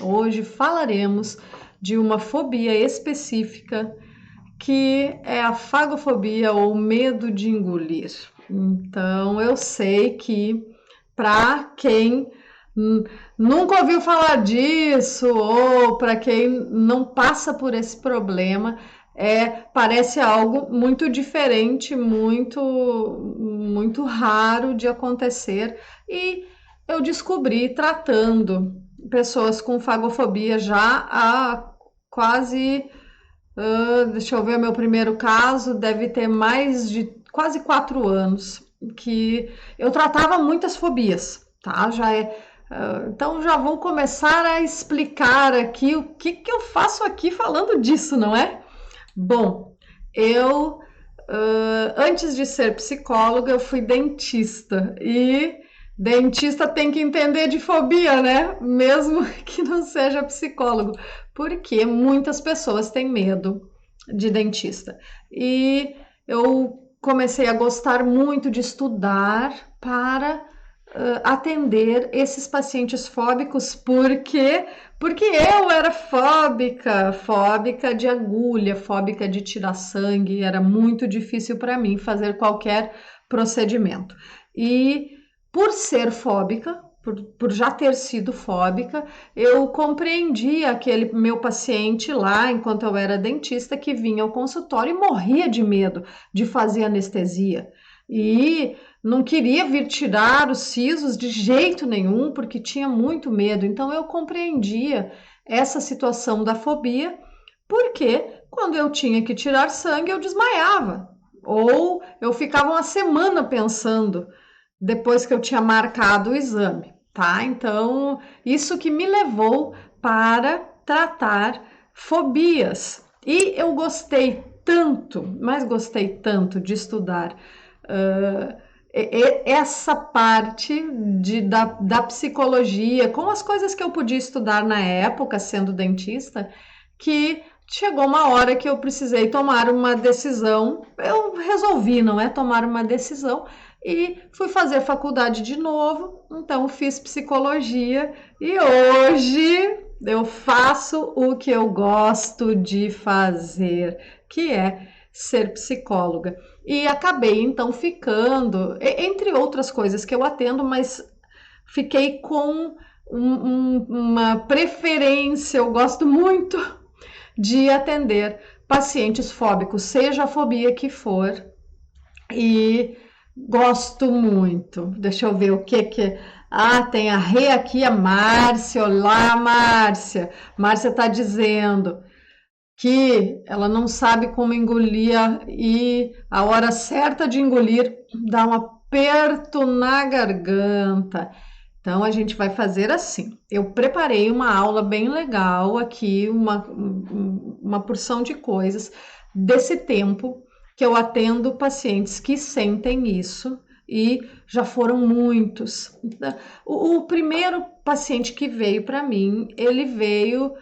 Hoje falaremos de uma fobia específica que é a fagofobia ou medo de engolir. Então, eu sei que para quem nunca ouviu falar disso ou para quem não passa por esse problema, parece algo muito diferente, muito raro de acontecer e eu descobri tratando pessoas com fagofobia já há quase, deixa eu ver, meu primeiro caso deve ter mais de quase 4 anos que eu tratava muitas fobias, tá? Então já vou começar a explicar aqui o que que eu faço aqui falando disso, não é? Bom, eu antes de ser psicóloga, eu fui dentista e dentista tem que entender de fobia, né? Mesmo que não seja psicólogo, porque muitas pessoas têm medo de dentista. E eu comecei a gostar muito de estudar para atender esses pacientes fóbicos, porque eu era fóbica de agulha, fóbica de tirar sangue, era muito difícil para mim fazer qualquer procedimento. E por ser fóbica, por já ter sido fóbica, eu compreendi aquele meu paciente lá, enquanto eu era dentista, que vinha ao consultório e morria de medo de fazer anestesia. E não queria vir tirar os sisos de jeito nenhum, porque tinha muito medo. Então eu compreendia essa situação da fobia, porque quando eu tinha que tirar sangue, eu desmaiava. Ou eu ficava uma semana pensando depois que eu tinha marcado o exame, tá? Então, isso que me levou para tratar fobias. E eu gostei tanto, mas gostei tanto de estudar uh, essa parte da psicologia, com as coisas que eu podia estudar na época, sendo dentista, que chegou uma hora que eu precisei tomar uma decisão. Eu resolvi, não é? Tomar uma decisão e fui fazer faculdade de novo. Então, fiz psicologia e hoje eu faço o que eu gosto de fazer, que é ser psicóloga. E acabei então ficando, entre outras coisas que eu atendo, mas fiquei com uma preferência, eu gosto muito de atender pacientes fóbicos, seja a fobia que for, e gosto muito. Deixa eu ver o que que. Ah, tem a Rê aqui, a Márcia. Olá, Márcia. Márcia está dizendo que ela não sabe como engolir e a hora certa de engolir dá um aperto na garganta. Então a gente vai fazer assim. Eu preparei uma aula bem legal aqui, uma porção de coisas desse tempo que eu atendo pacientes que sentem isso e já foram muitos. O primeiro paciente que veio para mim, ele veio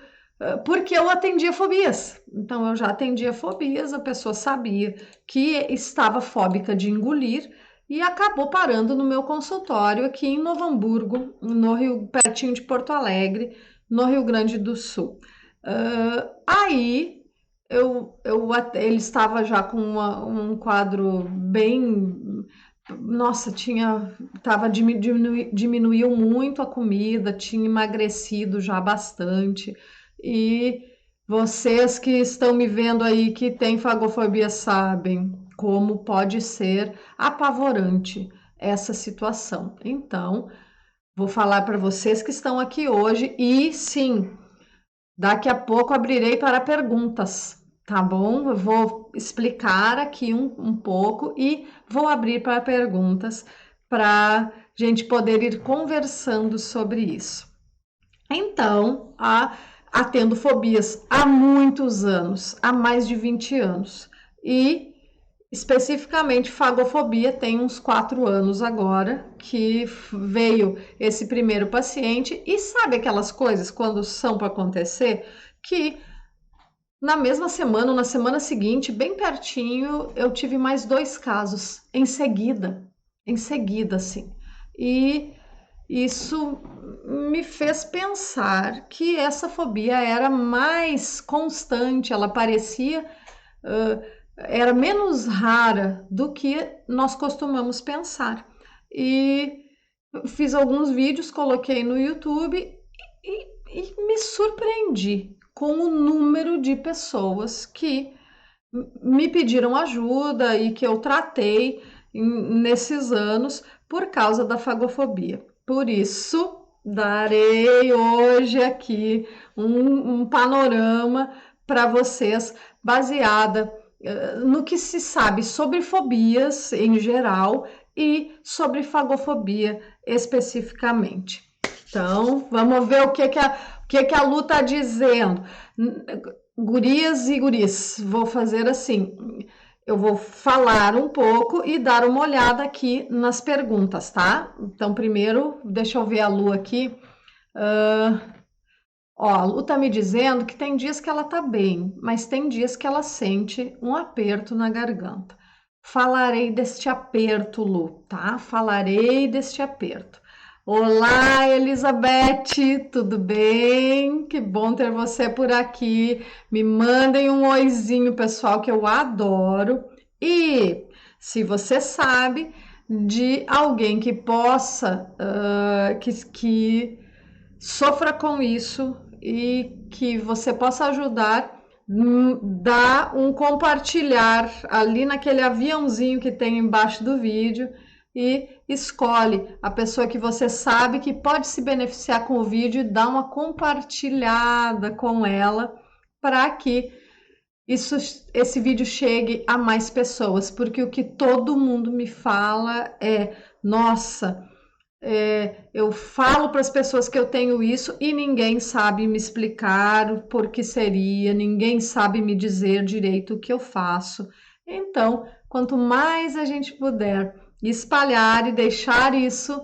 porque eu atendia fobias. Então eu já atendia fobias, a pessoa sabia que estava fóbica de engolir e acabou parando no meu consultório aqui em Novo Hamburgo, no Rio, pertinho de Porto Alegre, no Rio Grande do Sul. Aí ele estava já com um quadro bem. Nossa, diminuiu muito a comida, tinha emagrecido já bastante. E vocês que estão me vendo aí que têm fagofobia sabem como pode ser apavorante essa situação. Então, vou falar para vocês que estão aqui hoje e sim, daqui a pouco abrirei para perguntas, tá bom? Eu vou explicar aqui um pouco e vou abrir para perguntas para gente poder ir conversando sobre isso. Então, atendo fobias há muitos anos, há mais de 20 anos. E especificamente fagofobia tem uns 4 anos agora que veio esse primeiro paciente e sabe aquelas coisas quando são para acontecer que na mesma semana ou na semana seguinte, bem pertinho, eu tive mais 2 casos em seguida assim. E isso me fez pensar que essa fobia era mais constante, ela parecia, uh, era menos rara do que nós costumamos pensar. E fiz alguns vídeos, coloquei no YouTube e me surpreendi com o número de pessoas que me pediram ajuda e que eu tratei nesses anos por causa da fagofobia. Por isso, darei hoje aqui um panorama para vocês, baseada no que se sabe sobre fobias em geral e sobre fagofobia especificamente. Então, vamos ver o que a Lu está dizendo. Gurias e guris, vou fazer assim. Eu vou falar um pouco e dar uma olhada aqui nas perguntas, tá? Então, primeiro, deixa eu ver a Lu aqui. A Lu tá me dizendo que tem dias que ela tá bem, mas tem dias que ela sente um aperto na garganta. Falarei deste aperto, Lu, tá? Falarei deste aperto. Olá, Elizabeth, tudo bem? Que bom ter você por aqui. Me mandem um oizinho, pessoal, que eu adoro. E se você sabe de alguém que possa, que sofra com isso e que você possa ajudar, dá um compartilhar ali naquele aviãozinho que tem embaixo do vídeo e escolhe a pessoa que você sabe que pode se beneficiar com o vídeo e dá uma compartilhada com ela para que esse vídeo chegue a mais pessoas, porque o que todo mundo me fala é: nossa, eu falo para as pessoas que eu tenho isso e ninguém sabe me explicar o porquê seria, ninguém sabe me dizer direito o que eu faço. Então, quanto mais a gente puder espalhar e deixar isso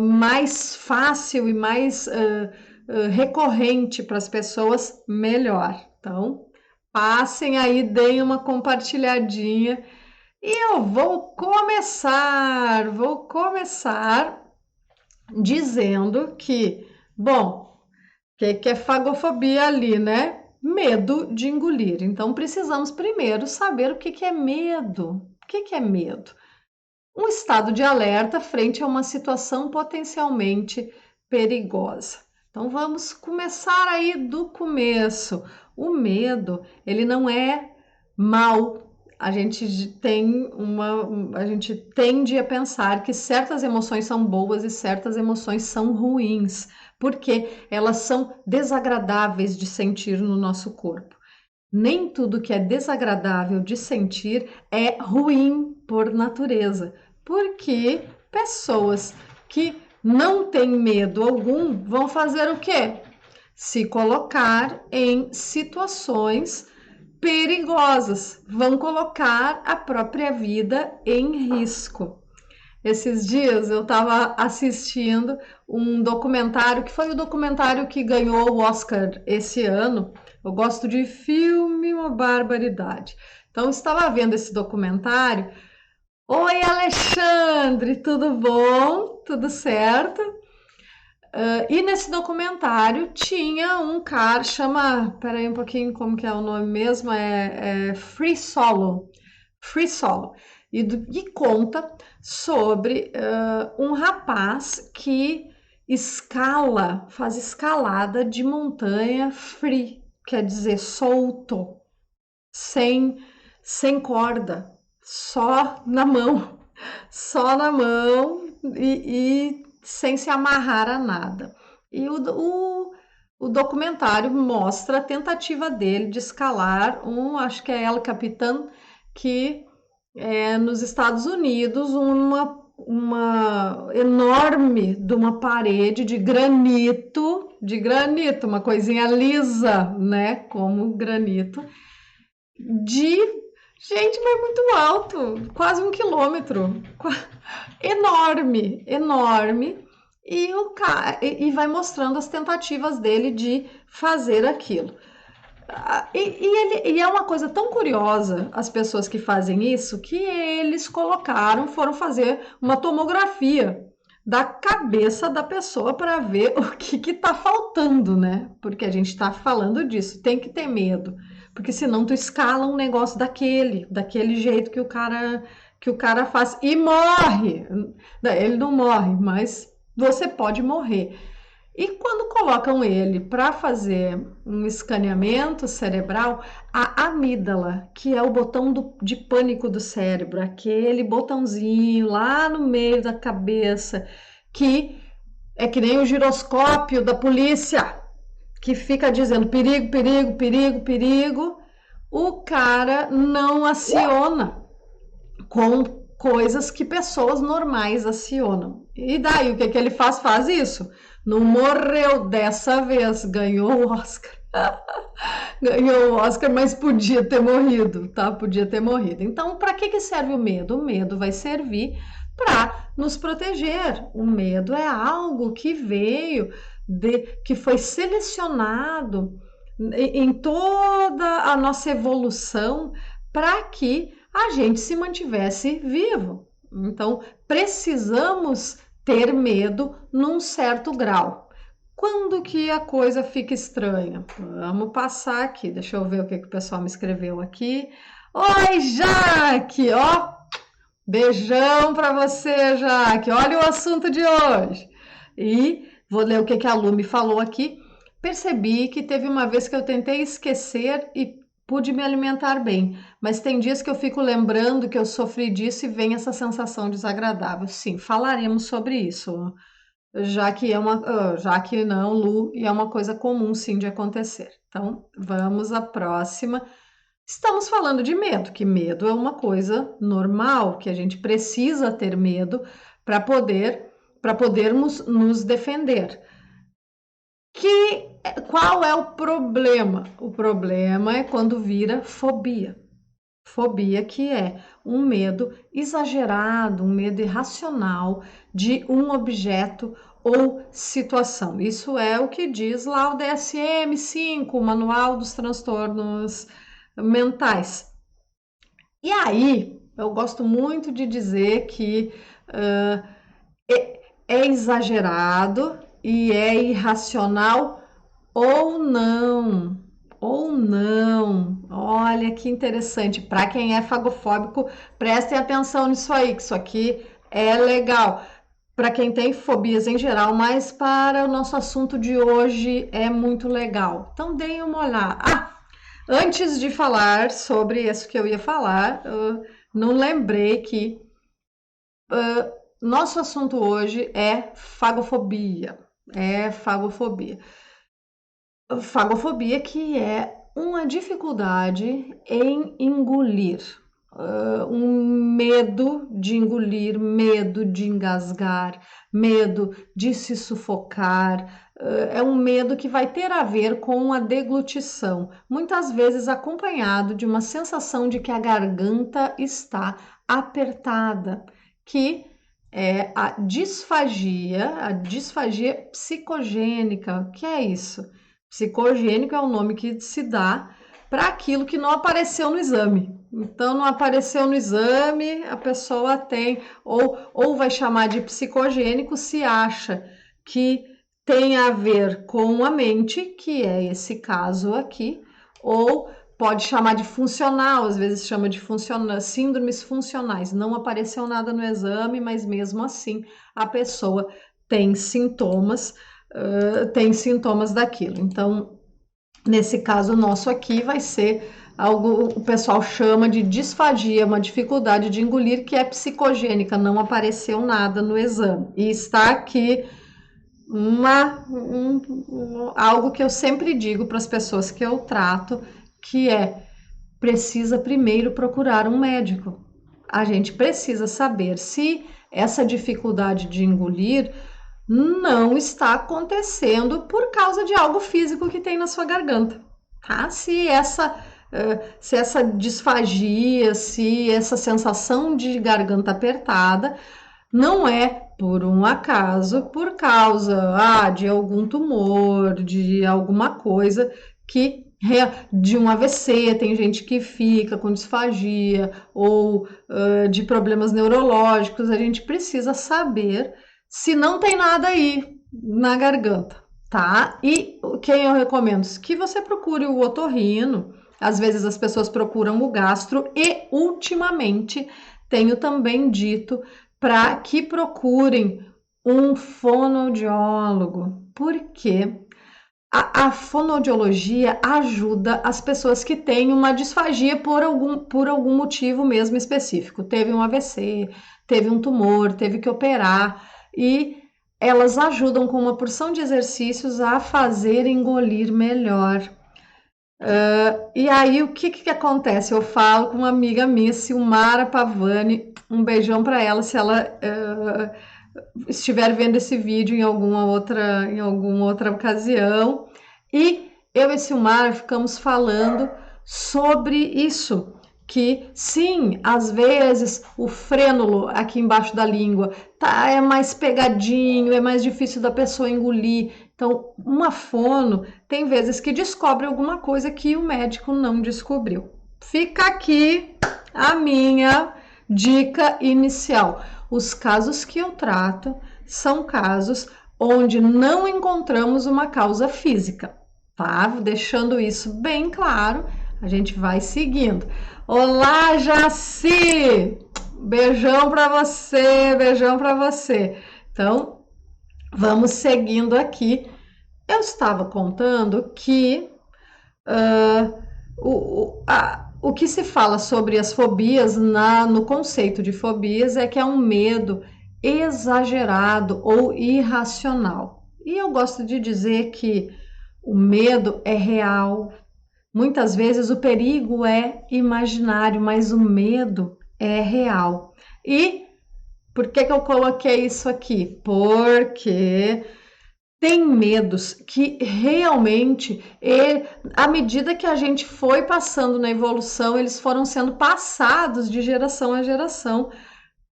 mais fácil e mais recorrente para as pessoas, melhor. Então, passem aí, deem uma compartilhadinha e eu vou começar dizendo que, bom, que é fagofobia ali, né? Medo de engolir. Então, precisamos primeiro saber o que é medo. O que é medo? Um estado de alerta frente a uma situação potencialmente perigosa. Então, vamos começar aí do começo. O medo, ele não é mal. A gente a gente tende a pensar que certas emoções são boas e certas emoções são ruins, porque elas são desagradáveis de sentir no nosso corpo. Nem tudo que é desagradável de sentir é ruim por natureza, porque pessoas que não têm medo algum vão fazer o quê? Se colocar em situações perigosas, vão colocar a própria vida em risco. Esses dias eu estava assistindo um documentário, que foi o documentário que ganhou o Oscar esse ano. Eu gosto de filme, uma barbaridade. Então, eu estava vendo esse documentário. Oi, Alexandre, tudo bom? Tudo certo? E nesse documentário tinha um cara, peraí um pouquinho, como que é o nome mesmo? É Free Solo. Free Solo. E conta sobre um rapaz que faz escalada de montanha free, quer dizer, solto, sem, sem corda, só na mão e sem se amarrar a nada. E o documentário mostra a tentativa dele de escalar acho que é El Capitan, que é nos Estados Unidos, uma enorme de uma parede de granito, uma coisinha lisa, né, como granito, de gente, mas muito alto, quase 1 quilômetro, enorme, enorme, e vai mostrando as tentativas dele de fazer aquilo. E é uma coisa tão curiosa as pessoas que fazem isso, que eles foram fazer uma tomografia da cabeça da pessoa para ver o que tá faltando, né? Porque a gente tá falando disso, tem que ter medo, porque senão tu escala um negócio daquele jeito que o cara faz e morre. Ele não morre, mas você pode morrer. E quando colocam ele para fazer um escaneamento cerebral, a amígdala, que é o botão de pânico do cérebro, aquele botãozinho lá no meio da cabeça, que é que nem o giroscópio da polícia, que fica dizendo perigo, perigo, perigo, perigo, o cara não aciona com coisas que pessoas normais acionam. E daí o que ele faz? Faz isso. Não morreu dessa vez, ganhou o Oscar. Ganhou o Oscar, mas podia ter morrido, tá? Podia ter morrido. Então, para que serve o medo? O medo vai servir para nos proteger. O medo é algo que veio, que foi selecionado em toda a nossa evolução para que a gente se mantivesse vivo. Então, precisamos ter medo num certo grau. Quando que a coisa fica estranha? Vamos passar aqui. Deixa eu ver o que o pessoal me escreveu aqui. Oi, Jaque! Ó, beijão para você, Jaque. Olha o assunto de hoje. E vou ler o que a Lu me falou aqui. Percebi que teve uma vez que eu tentei esquecer e pude me alimentar bem, mas tem dias que eu fico lembrando que eu sofri disso e vem essa sensação desagradável. Sim, falaremos sobre isso, já que não, Lu, e é uma coisa comum sim de acontecer. Então, vamos à próxima. Estamos falando de medo, que medo é uma coisa normal, que a gente precisa ter medo para podermos nos defender. Qual é o problema? O problema é quando vira fobia. Fobia que é um medo exagerado, um medo irracional de um objeto ou situação. Isso é o que diz lá o DSM-5, o Manual dos Transtornos Mentais. E aí, eu gosto muito de dizer que uh, é exagerado e é irracional ou não. Ou não. Olha que interessante. Para quem é fagofóbico, prestem atenção nisso aí, que isso aqui é legal. Para quem tem fobias em geral, mas para o nosso assunto de hoje é muito legal. Então deem uma olhada. Antes de falar sobre isso que eu ia falar, não lembrei que nosso assunto hoje é fagofobia. É fagofobia. Fagofobia que é uma dificuldade em engolir, um medo de engolir, medo de engasgar, medo de se sufocar. É um medo que vai ter a ver com a deglutição, muitas vezes acompanhado de uma sensação de que a garganta está apertada, que é a disfagia psicogênica. O que é isso? Psicogênico é o nome que se dá para aquilo que não apareceu no exame. Então, não apareceu no exame, a pessoa tem, ou vai chamar de psicogênico se acha que tem a ver com a mente, que é esse caso aqui, ou pode chamar de funcional, às vezes chama de síndromes funcionais. Não apareceu nada no exame, mas mesmo assim a pessoa tem sintomas daquilo. Então, nesse caso nosso aqui, vai ser algo, o pessoal chama de disfagia, uma dificuldade de engolir que é psicogênica, não apareceu nada no exame. E está aqui algo que eu sempre digo para as pessoas que eu trato, que precisa primeiro procurar um médico. A gente precisa saber se essa dificuldade de engolir não está acontecendo por causa de algo físico que tem na sua garganta, tá? Se essa disfagia, se essa sensação de garganta apertada não é por um acaso, por causa de algum tumor, de alguma coisa de um AVC, tem gente que fica com disfagia ou de problemas neurológicos, a gente precisa saber se não tem nada aí na garganta, tá? E quem eu recomendo? Que você procure o otorrino. Às vezes as pessoas procuram o gastro e ultimamente tenho também dito para que procurem um fonoaudiólogo. Por quê? A fonoaudiologia ajuda as pessoas que têm uma disfagia por algum motivo mesmo específico. Teve um AVC, teve um tumor, teve que operar e elas ajudam com uma porção de exercícios a fazer engolir melhor. E aí, o que acontece? Eu falo com uma amiga minha, Silmara Pavani, um beijão para ela, se ela estiver vendo esse vídeo em alguma outra ocasião. E eu e Silmar ficamos falando sobre isso, que sim, às vezes o frênulo aqui embaixo da língua é mais pegadinho, é mais difícil da pessoa engolir. Então, uma fono tem vezes que descobre alguma coisa que o médico não descobriu. Fica aqui a minha dica inicial. Os casos que eu trato são casos onde não encontramos uma causa física, tá? Deixando isso bem claro, a gente vai seguindo. Olá, Jaci! Beijão para você, beijão para você. Então, vamos seguindo aqui. Eu estava contando que o que se fala sobre as fobias no conceito de fobias é que é um medo exagerado ou irracional. E eu gosto de dizer que o medo é real. Muitas vezes o perigo é imaginário, mas o medo é real. E por que eu coloquei isso aqui? Porque tem medos que realmente, à medida que a gente foi passando na evolução, eles foram sendo passados de geração a geração,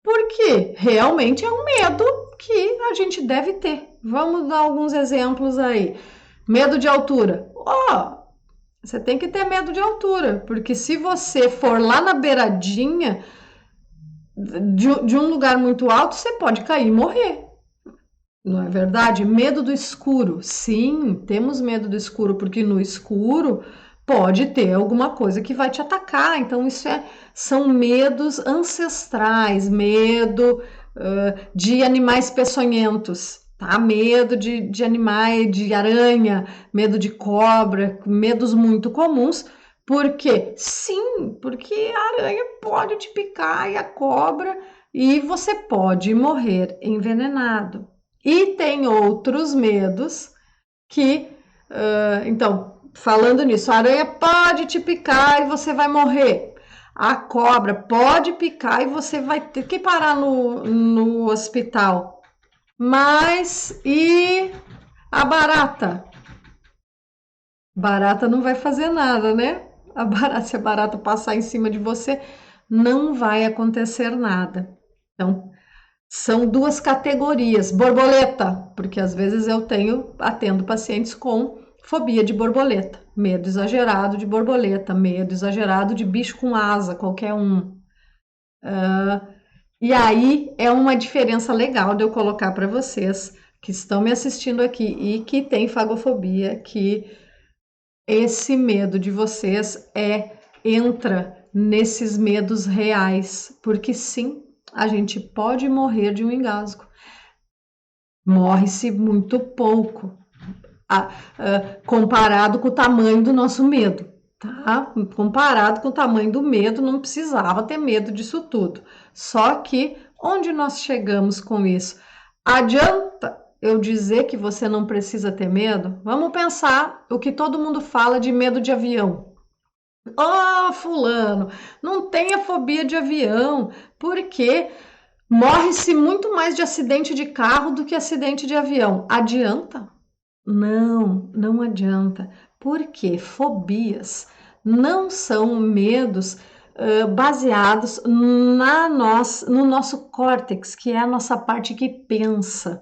porque realmente é um medo que a gente deve ter. Vamos dar alguns exemplos aí. Medo de altura. Você tem que ter medo de altura, porque se você for lá na beiradinha de um lugar muito alto, você pode cair e morrer. Não é verdade? Medo do escuro. Sim, temos medo do escuro, porque no escuro pode ter alguma coisa que vai te atacar. Então, são medos ancestrais, medo de animais peçonhentos, tá? Medo de animais, de aranha, medo de cobra, medos muito comuns. Por quê? Sim, porque a aranha pode te picar e a cobra, e você pode morrer envenenado. E tem outros medos que, então, falando nisso, a aranha pode te picar e você vai morrer. A cobra pode picar e você vai ter que parar no hospital. Mas e a barata? Barata não vai fazer nada, né? Se a barata passar em cima de você, não vai acontecer nada. Então, são duas categorias. Borboleta, porque às vezes atendo pacientes com fobia de borboleta, medo exagerado de borboleta, medo exagerado de bicho com asa, qualquer um. E aí é uma diferença legal de eu colocar para vocês que estão me assistindo aqui e que têm fagofobia, que esse medo de vocês entra nesses medos reais, porque sim, a gente pode morrer de um engasgo. Morre-se muito pouco, comparado com o tamanho do nosso medo, tá? Comparado com o tamanho do medo, não precisava ter medo disso tudo. Só que onde nós chegamos com isso? Adianta eu dizer que você não precisa ter medo? Vamos pensar o que todo mundo fala de medo de avião. Fulano, não tenha fobia de avião, porque morre-se muito mais de acidente de carro do que acidente de avião. Adianta? Não, não adianta. Porque fobias não são medos baseados no nosso córtex, que é a nossa parte que pensa.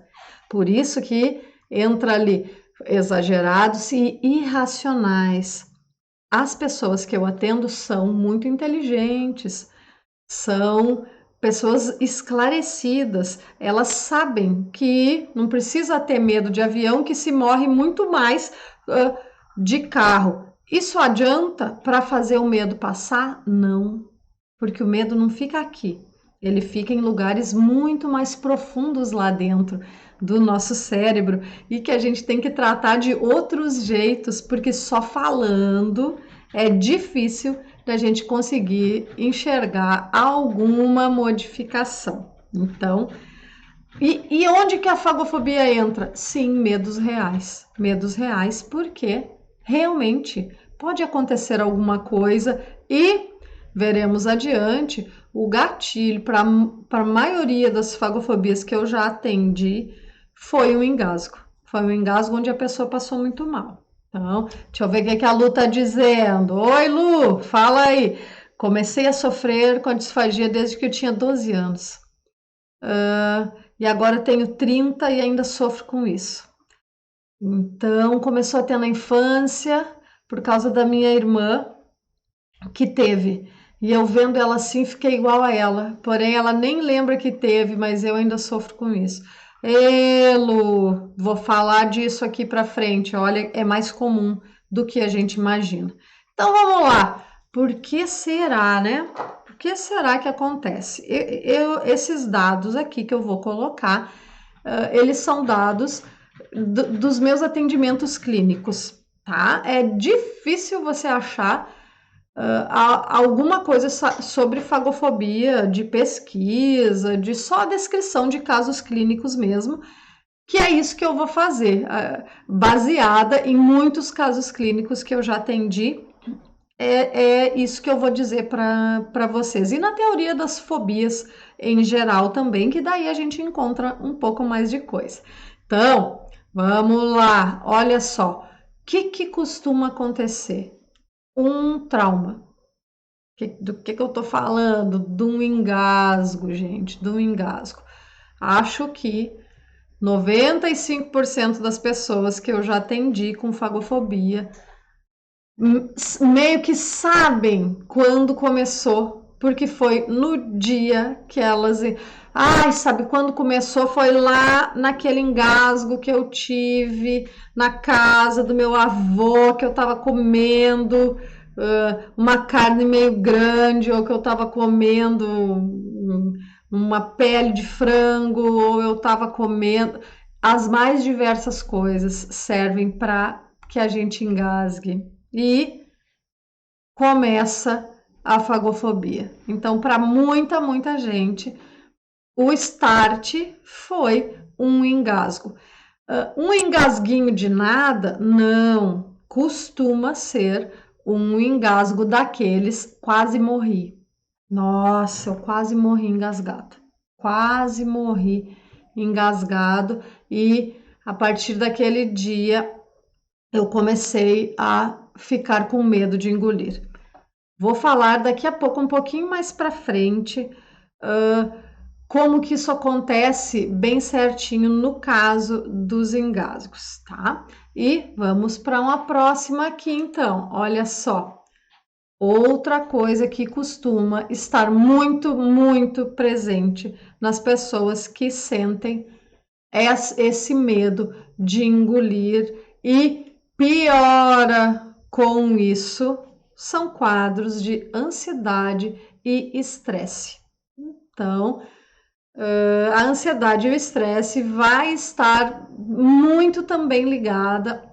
Por isso que entra ali exagerados e irracionais. As pessoas que eu atendo são muito inteligentes, são pessoas esclarecidas, elas sabem que não precisa ter medo de avião, que se morre muito mais de carro. Isso adianta para fazer o medo passar? Não, porque o medo não fica aqui. Ele fica em lugares muito mais profundos lá dentro do nosso cérebro e que a gente tem que tratar de outros jeitos, porque só falando é difícil da gente conseguir enxergar alguma modificação. Então, e onde que a fagofobia entra? Sim, medos reais. Medos reais, porque realmente pode acontecer alguma coisa e veremos adiante o gatilho para a maioria das fagofobias que eu já atendi foi um engasgo. Foi um engasgo onde a pessoa passou muito mal. Então, deixa eu ver o que a Lu está dizendo. Oi, Lu, fala aí. Comecei a sofrer com a disfagia desde que eu tinha 12 anos. E agora tenho 30 e ainda sofro com isso. Então, começou a ter na infância, por causa da minha irmã, que teve. E eu vendo ela assim, fiquei igual a ela. Porém, ela nem lembra que teve, mas eu ainda sofro com isso. Lu, vou falar disso aqui para frente. Olha, é mais comum do que a gente imagina. Então, vamos lá. Por que será, né? Por que será que acontece? Esses dados aqui que eu vou colocar, eles são dados dos meus atendimentos clínicos, tá? É difícil você achar alguma coisa sobre fagofobia, de pesquisa, de só descrição de casos clínicos mesmo, que é isso que eu vou fazer, baseada em muitos casos clínicos que eu já atendi. É isso que eu vou dizer para vocês. E na teoria das fobias em geral também, que daí a gente encontra um pouco mais de coisa. Então, vamos lá, olha só. O que costuma acontecer? Um trauma. Do que eu tô falando? De um engasgo, gente, de um engasgo. Acho que 95% das pessoas que eu já atendi com fagofobia meio que sabem quando começou, porque foi no dia que elas. Ai, sabe, quando começou foi lá naquele engasgo que eu tive na casa do meu avô, que eu tava comendo uma carne meio grande, ou que eu tava comendo uma pele de frango, ou eu tava comendo. As mais diversas coisas servem para que a gente engasgue e começa a fagofobia. Então, para muita gente, o start foi um engasgo. Um engasguinho de nada? Não. Costuma ser um engasgo daqueles, quase morri. Nossa, eu quase morri engasgado. Quase morri engasgado e a partir daquele dia eu comecei a ficar com medo de engolir. Vou falar daqui a pouco, um pouquinho mais para frente, como que isso acontece bem certinho no caso dos engasgos, tá? E vamos para uma próxima aqui, então. Olha só. Outra coisa que costuma estar muito presente nas pessoas que sentem esse medo de engolir e piora com isso são quadros de ansiedade e estresse. Então, a ansiedade e o estresse vai estar muito também ligada,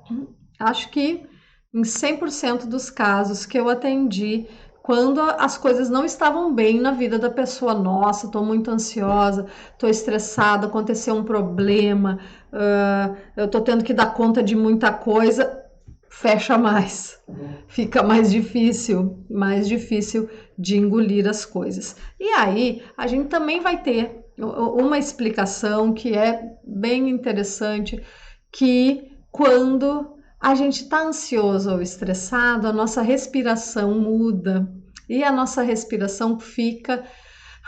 acho que em 100% dos casos que eu atendi, quando as coisas não estavam bem na vida da pessoa, nossa, estou muito ansiosa, estou estressada, aconteceu um problema, eu estou tendo que dar conta de muita coisa, fecha mais, fica mais difícil de engolir as coisas. E aí, a gente também vai ter uma explicação que é bem interessante, que quando a gente está ansioso ou estressado, a nossa respiração muda e a nossa respiração fica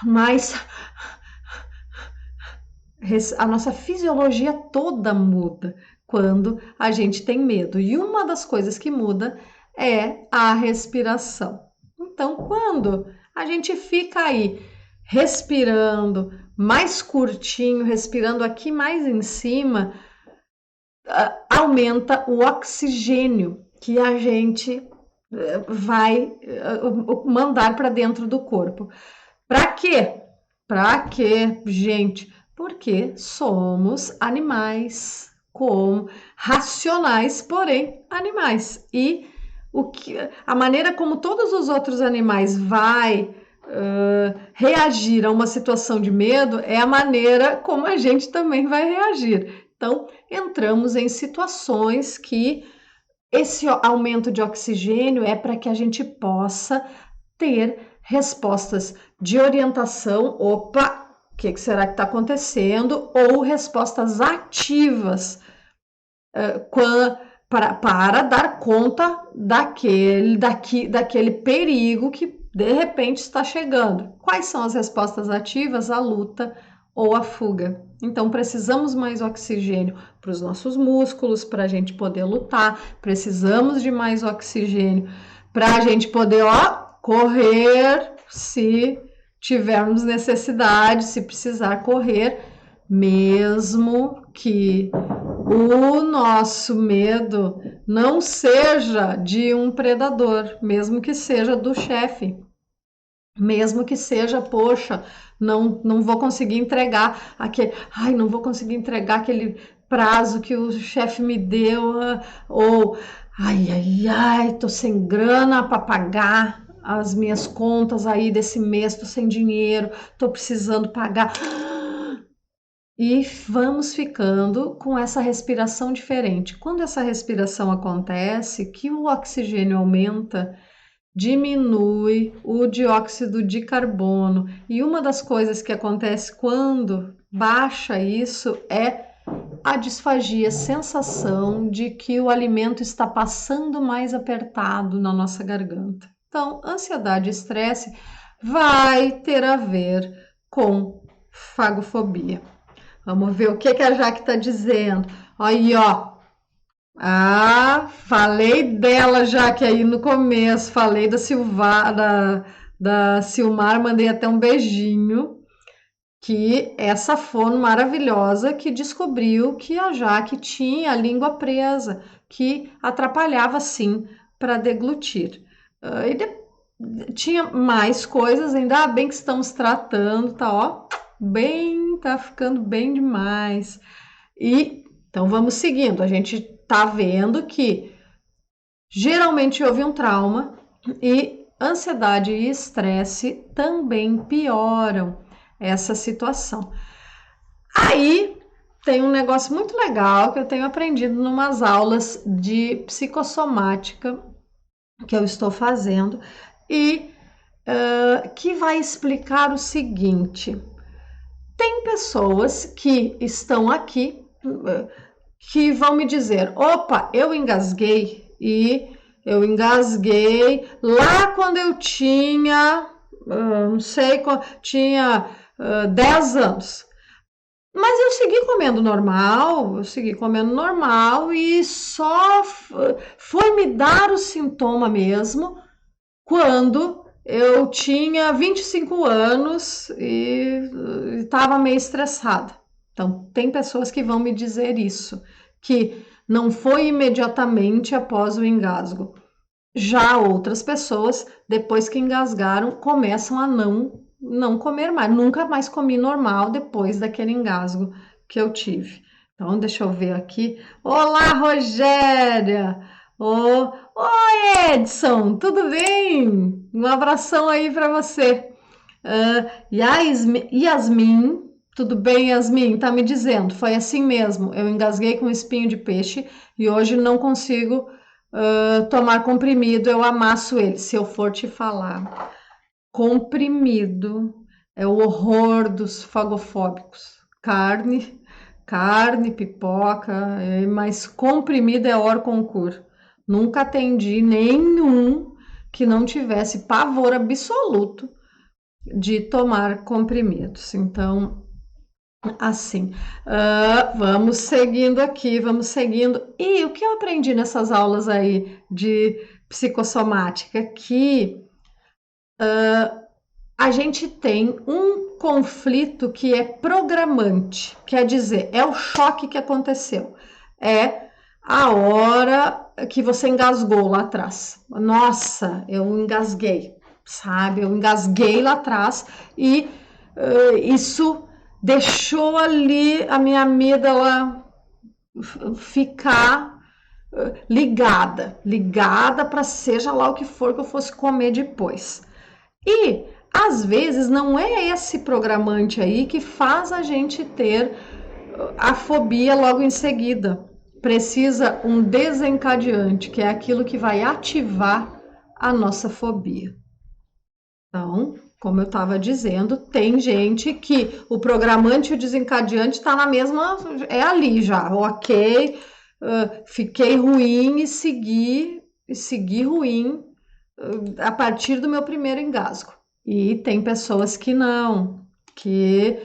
mais. A nossa fisiologia toda muda quando a gente tem medo. E uma das coisas que muda é a respiração. Então, quando a gente fica aí respirando mais curtinho, respirando aqui mais em cima, aumenta o oxigênio que a gente vai mandar para dentro do corpo. Para quê? Para quê, gente? Porque somos animais racionais, porém animais. E a maneira como todos os outros animais vai reagir a uma situação de medo é a maneira como a gente também vai reagir. Então, entramos em situações que esse aumento de oxigênio é para que a gente possa ter respostas de orientação, opa, o que será que está acontecendo? Ou respostas ativas para dar conta daquele perigo que de repente está chegando. Quais são as respostas ativas? A luta ou a fuga. Então precisamos mais oxigênio para os nossos músculos, para a gente poder lutar, precisamos de mais oxigênio para a gente poder correr se tivermos necessidade, se precisar correr, mesmo que o nosso medo não seja de um predador, mesmo que seja do chefe, mesmo que seja, poxa, não vou conseguir entregar não vou conseguir entregar aquele prazo que o chefe me deu, ou tô sem grana para pagar as minhas contas aí desse mês, tô sem dinheiro, tô precisando pagar. E vamos ficando com essa respiração diferente. Quando essa respiração acontece, que o oxigênio aumenta, diminui o dióxido de carbono. E uma das coisas que acontece quando baixa isso é a disfagia, a sensação de que o alimento está passando mais apertado na nossa garganta. Então, ansiedade e estresse vai ter a ver com fagofobia. Vamos ver o que a Jaque está dizendo. Aí, ó. Falei dela, Jaque, aí no começo. Falei da Silmar, mandei até um beijinho. Que essa fono maravilhosa que descobriu que a Jaque tinha a língua presa, que atrapalhava, sim, para deglutir. Tinha mais coisas, ainda bem que estamos tratando, tá, tá ficando bem demais. E então vamos seguindo. A gente tá vendo que geralmente houve um trauma e ansiedade e estresse também pioram essa situação. Aí tem um negócio muito legal que eu tenho aprendido numas aulas de psicossomática que eu estou fazendo e que vai explicar o seguinte: tem pessoas que estão aqui que vão me dizer, opa, eu engasguei lá quando eu tinha, não sei, tinha 10 anos. Mas eu segui comendo normal e só foi me dar o sintoma mesmo quando eu tinha 25 anos e estava meio estressada. Então, tem pessoas que vão me dizer isso, que não foi imediatamente após o engasgo. Já outras pessoas, depois que engasgaram, começam a não comer mais. Nunca mais comi normal depois daquele engasgo que eu tive. Então, deixa eu ver aqui. Olá, Rogéria! Oi, Edson, tudo bem? Um abração aí para você. Yasmin, tudo bem, Yasmin? Tá me dizendo, foi assim mesmo. Eu engasguei com espinho de peixe e hoje não consigo tomar comprimido, eu amasso ele. Se eu for te falar, comprimido é o horror dos fagofóbicos. Carne, pipoca, mas comprimido é hors concurso. Nunca atendi nenhum que não tivesse pavor absoluto de tomar comprimidos. Então, assim, vamos seguindo aqui, vamos seguindo. E o que eu aprendi nessas aulas aí de psicossomática? Que a gente tem um conflito que é programante, quer dizer, é o choque que aconteceu, é a hora que você engasgou lá atrás. Nossa, eu engasguei, sabe? Eu engasguei lá atrás e isso deixou ali a minha amígdala ficar ligada para seja lá o que for que eu fosse comer depois. E às vezes não é esse programante aí que faz a gente ter a fobia logo em seguida. Precisa um desencadeante, que é aquilo que vai ativar a nossa fobia. Então, como eu estava dizendo, tem gente que o programante e o desencadeante está na mesma, é ali já, ok, fiquei ruim e segui ruim a partir do meu primeiro engasgo. E tem pessoas que não, que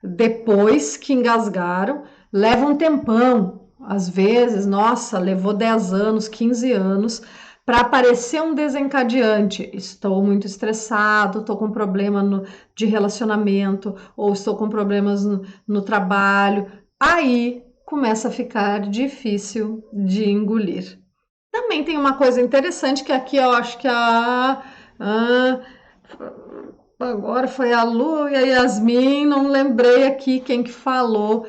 depois que engasgaram, leva um tempão. Às vezes, nossa, levou 10 anos, 15 anos para aparecer um desencadeante. Estou muito estressado, estou com problema de relacionamento, ou estou com problemas no trabalho. Aí começa a ficar difícil de engolir. Também tem uma coisa interessante que aqui eu acho que agora foi a Lu e a Yasmin, não lembrei aqui quem que falou.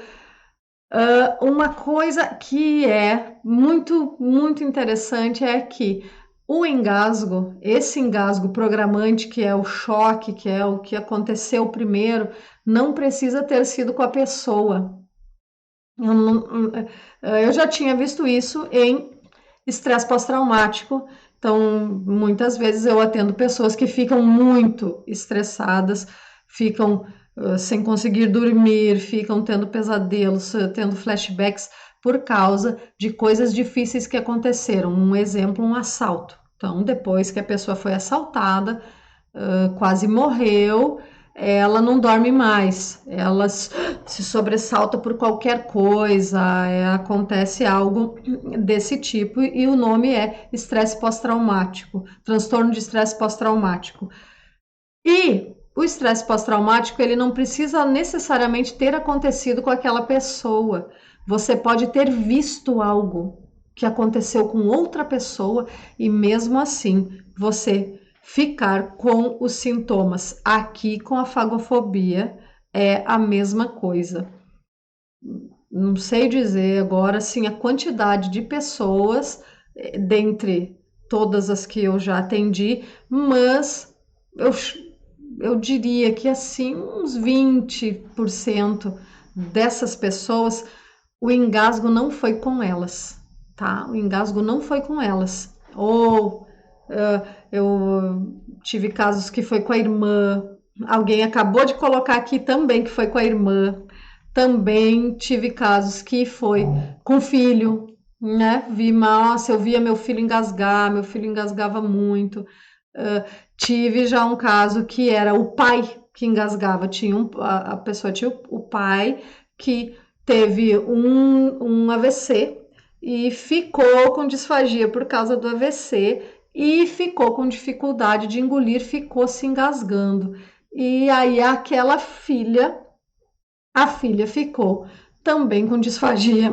Uma coisa que é muito interessante é que esse engasgo programante, que é o choque, que é o que aconteceu primeiro, não precisa ter sido com a pessoa. Eu já tinha visto isso em estresse pós-traumático. Então, muitas vezes eu atendo pessoas que ficam muito estressadas, ficam sem conseguir dormir, ficam tendo pesadelos, tendo flashbacks por causa de coisas difíceis que aconteceram. Um exemplo, um assalto. Então, depois que a pessoa foi assaltada, quase morreu, ela não dorme mais, ela se sobressalta por qualquer coisa, acontece algo desse tipo e o nome é estresse pós-traumático, transtorno de estresse pós-traumático. E o estresse pós-traumático, ele não precisa necessariamente ter acontecido com aquela pessoa. Você pode ter visto algo que aconteceu com outra pessoa e mesmo assim você ficar com os sintomas. Aqui com a fagofobia é a mesma coisa. Não sei dizer agora assim a quantidade de pessoas dentre todas as que eu já atendi, mas eu diria que assim uns 20% dessas pessoas o engasgo não foi com elas, tá? O engasgo não foi com elas. Ou eu tive casos que foi com a irmã. Alguém acabou de colocar aqui também que foi com a irmã. Também tive casos que foi com o filho, né? Nossa, eu via meu filho engasgar, meu filho engasgava muito. Tive já um caso que era o pai que engasgava. A pessoa tinha o pai que teve um AVC e ficou com disfagia por causa do AVC e ficou com dificuldade de engolir, ficou se engasgando. E aí a filha ficou também com disfagia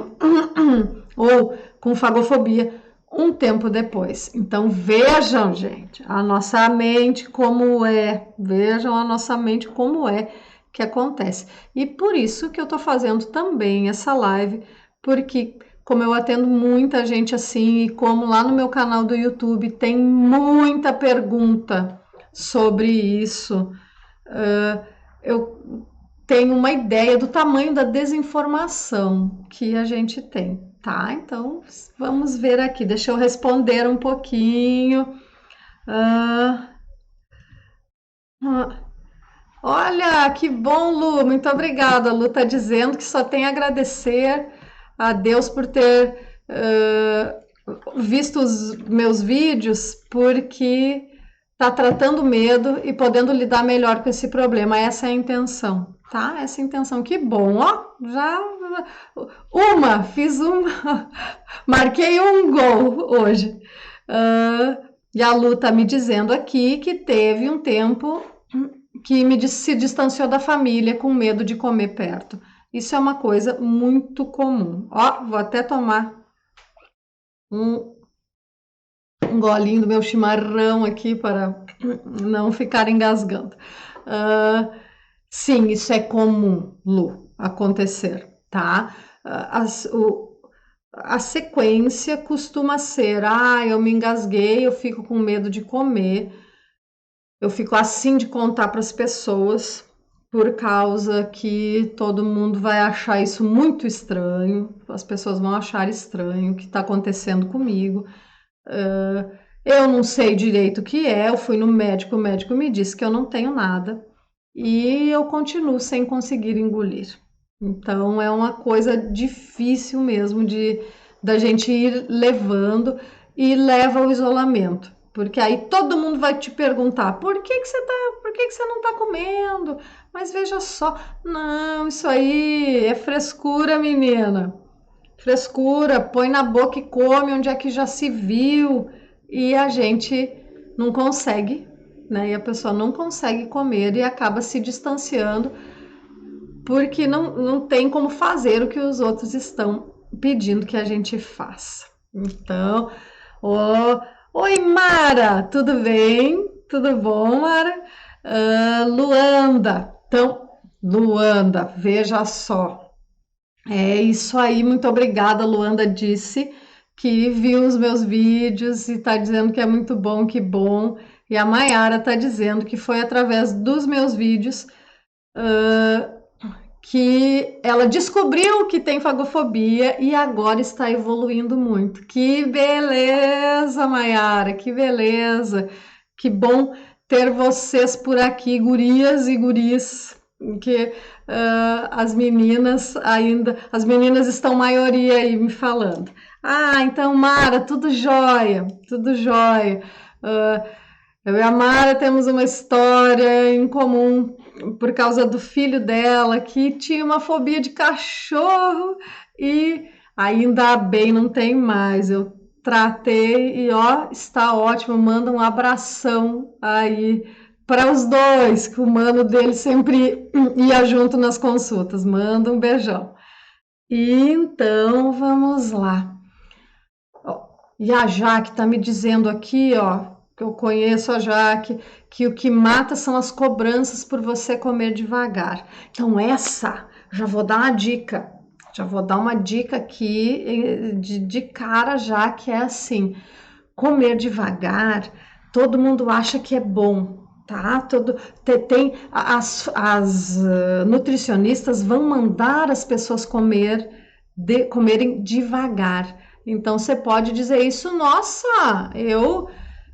ou com fagofobia um tempo depois. Então vejam, gente, a nossa mente como é, vejam a nossa mente como é que acontece. E por isso que eu tô fazendo também essa live, porque como eu atendo muita gente assim e como lá no meu canal do YouTube tem muita pergunta sobre isso, eu tenho uma ideia do tamanho da desinformação que a gente tem, tá? Então, vamos ver aqui. Deixa eu responder um pouquinho. Ah, ah, olha, que bom, Lu. Muito obrigada. A Lu está dizendo que só tem a agradecer a Deus por ter visto os meus vídeos, porque está tratando o medo e podendo lidar melhor com esse problema. Essa é a intenção, tá? Essa é a intenção. Que bom, ó. Fiz uma, marquei um gol hoje. E a Lu tá me dizendo aqui que teve um tempo se distanciou da família com medo de comer perto. Isso é uma coisa muito comum. Ó, vou até tomar um golinho do meu chimarrão aqui para não ficar engasgando. Uh, sim, isso é comum, Lu, acontecer, tá? A sequência costuma ser, eu me engasguei, eu fico com medo de comer, eu fico assim de contar para as pessoas, por causa que todo mundo vai achar isso muito estranho, as pessoas vão achar estranho o que está acontecendo comigo. Eu não sei direito o que é, eu fui no médico, o médico me disse que eu não tenho nada e eu continuo sem conseguir engolir. Então é uma coisa difícil mesmo de da gente ir levando e leva ao isolamento, porque aí todo mundo vai te perguntar por que que você não está comendo? Mas veja só, não, isso aí é frescura, menina. Frescura, põe na boca e come, onde é que já se viu? E a gente não consegue, né? E a pessoa não consegue comer e acaba se distanciando porque não tem como fazer o que os outros estão pedindo que a gente faça. Então, oi Mara, tudo bem? Tudo bom, Mara? Luanda, então, Luanda, veja só. É isso aí, muito obrigada. Luanda disse que viu os meus vídeos e está dizendo que é muito bom, que bom. E a Mayara está dizendo que foi através dos meus vídeos que ela descobriu que tem fagofobia e agora está evoluindo muito. Que beleza, Mayara, que beleza. Que bom ter vocês por aqui, gurias e guris, que as meninas estão maioria aí me falando. Então, Mara, tudo jóia, tudo jóia. Eu e a Mara temos uma história em comum por causa do filho dela que tinha uma fobia de cachorro e ainda bem não tem mais. Eu tratei e ó, está ótimo. Manda um abração aí para os dois, que o mano dele sempre ia junto nas consultas. Manda um beijão. E então vamos lá. E a Jaque está me dizendo aqui, ó, que eu conheço a Jaque, que o que mata são as cobranças por você comer devagar. Então, já vou dar uma dica. Já vou dar uma dica aqui de cara já, que é assim: comer devagar, todo mundo acha que é bom, tá? As nutricionistas vão mandar as pessoas comerem devagar. Então você pode dizer isso, nossa, eu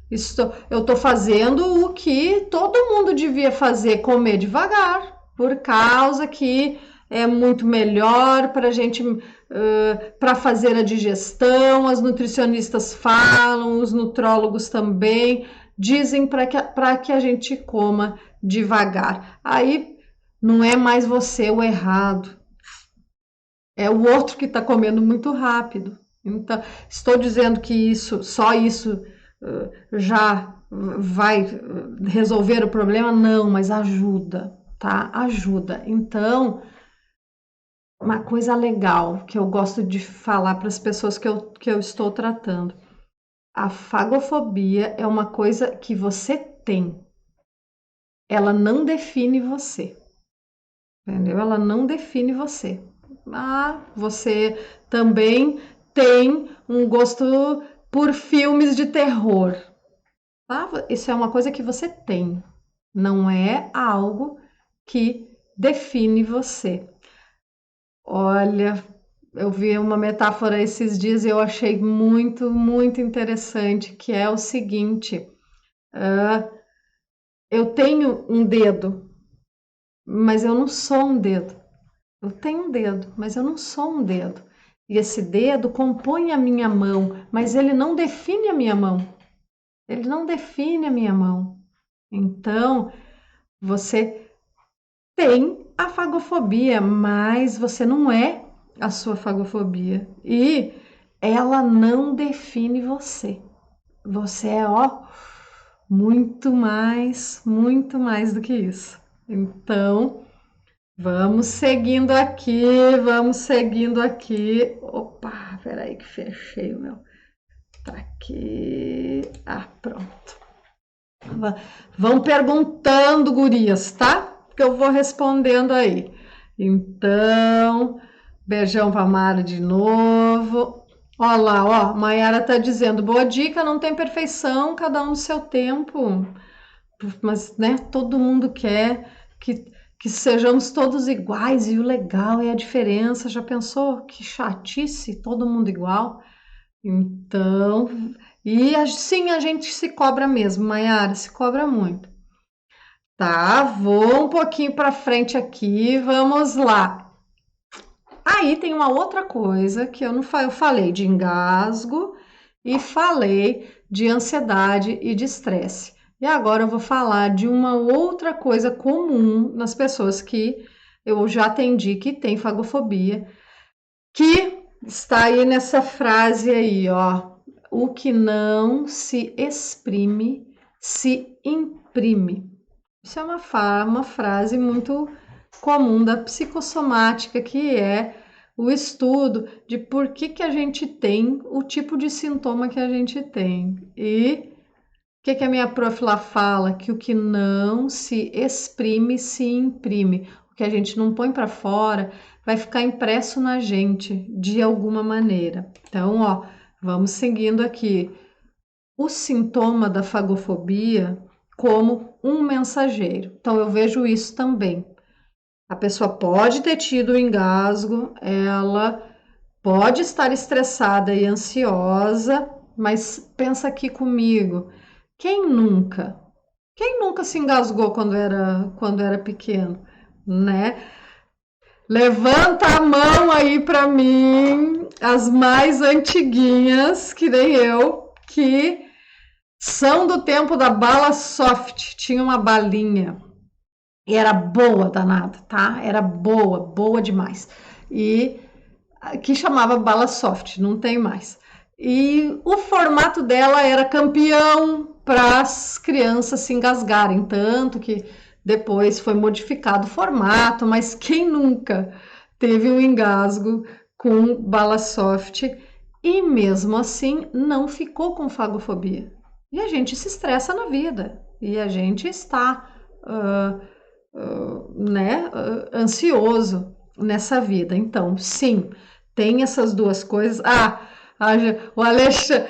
estou fazendo o que todo mundo devia fazer, comer devagar, por causa que é muito melhor para a gente, para fazer a digestão. As nutricionistas falam, os nutrólogos também dizem para que a gente coma devagar. Aí não é mais você o errado, é o outro que está comendo muito rápido. Então, estou dizendo que só isso já vai resolver o problema? Não, mas ajuda, tá? Ajuda. Então, uma coisa legal que eu gosto de falar para as pessoas que eu estou tratando: a fagofobia é uma coisa que você tem, ela não define você, entendeu? Ela não define você. Você também tem um gosto por filmes de terror, tá? Isso é uma coisa que você tem, não é algo que define você. Olha, eu vi uma metáfora esses dias e eu achei muito, muito interessante, que é o seguinte: eu tenho um dedo, mas eu não sou um dedo. Eu tenho um dedo, mas eu não sou um dedo. E esse dedo compõe a minha mão, mas ele não define a minha mão. Ele não define a minha mão. Então, você tem a fagofobia, mas você não é a sua fagofobia. E ela não define você. Você é, ó, muito mais do que isso. Então, vamos seguindo aqui. Opa, peraí que fechei o meu. Tá aqui. Ah, pronto. Vão perguntando, gurias, tá? Que eu vou respondendo aí. Então, beijão pra Mara de novo. Ó lá, ó, Maiara tá dizendo, boa dica, não tem perfeição, cada um no seu tempo. Mas, né, todo mundo quer que sejamos todos iguais e o legal é a diferença. Já pensou? Que chatice, todo mundo igual. Então, sim, a gente se cobra mesmo, Maiara, se cobra muito. Tá, vou um pouquinho para frente aqui, vamos lá. Aí tem uma outra coisa que eu falei de engasgo e falei de ansiedade e de estresse. E agora eu vou falar de uma outra coisa comum nas pessoas que eu já atendi que tem fagofobia, que está aí nessa frase aí, ó. O que não se exprime, se imprime. Isso é uma frase muito comum da psicossomática, que é o estudo de por que a gente tem o tipo de sintoma que a gente tem. E o que a minha prof lá fala? Que o que não se exprime, se imprime. O que a gente não põe para fora vai ficar impresso na gente de alguma maneira. Então, ó, vamos seguindo aqui. O sintoma da fagofobia como um mensageiro. Então, eu vejo isso também. A pessoa pode ter tido engasgo, ela pode estar estressada e ansiosa, mas pensa aqui comigo. Quem nunca? Quem nunca se engasgou quando era pequeno, né? Levanta a mão aí para mim, as mais antiguinhas, que nem eu, que são do tempo da bala soft. Tinha uma balinha e era boa danada, tá? Era boa, boa demais. E que chamava bala soft, não tem mais. E o formato dela era campeão para as crianças se engasgarem, tanto que depois foi modificado o formato, mas quem nunca teve um engasgo com bala soft e mesmo assim não ficou com fagofobia? E a gente se estressa na vida e a gente está né, ansioso nessa vida. Então, sim, tem essas duas coisas. O Alexandre,